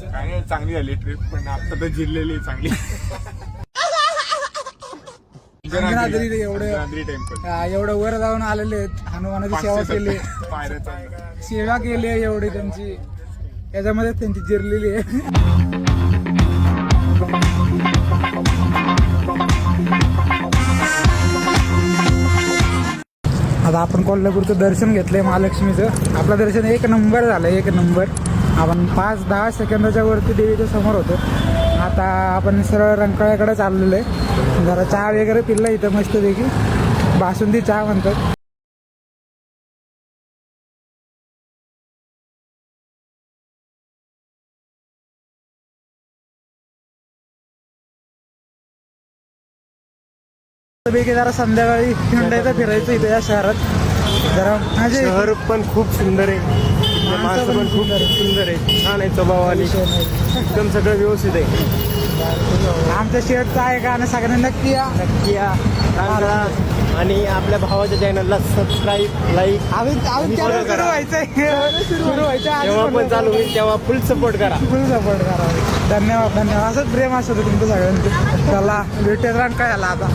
काय नाही, चांगली झाली ट्रिप, पण आता तर जिरलेली चांगली. अंजनाद्री एवढं अंजनाद्री टेम्पल एवढं वर जाऊन आलेले आहेत, हनुमानाची सेवा केली, पायऱ्याचा सेवा केली आहे एवढी त्यांची, याच्यामध्येच त्यांची जिरलेली आहे. आता आपण कोल्हापूरचं दर्शन घेतलंय महालक्ष्मीचं. आपलं दर्शन एक नंबर झालं, एक नंबर. आपण 5-10 सेकंदाच्या वरती देवीच्या समोर होतो. आता आपण सरळ रंकाळ्याकडे चाललेलो आहे. जरा चहा वगैरे पिल्ला इथं मस्तपैकी, बासुंदी चहा म्हणतात. पैकी जरा संध्याकाळी हिंडायचं फिरायचं इथे या शहरात. जरा म्हणजे शहर पण खूप सुंदर आहे, माणसं पण खूप सुंदर आहे, छान आहे स्वभाव आणि एकदम सगळं व्यवस्थित आहे. आमच्या शेअरचं आहे का आणि सगळ्यांना नक्की या. नक्की या, करा आणि आपल्या भावाच्या चॅनलला सबस्क्राईब, लाईक अजून follow सुरू करा. व्हायचंय, सुरू व्हायचं जेव्हा पण चालू होईल तेव्हा फुल सपोर्ट करा. फुल सपोर्ट करा. धन्यवाद धन्यवाद. असंच प्रेम असतं तुमचं सगळ्यांचं. चला भेटेल काय आला आता.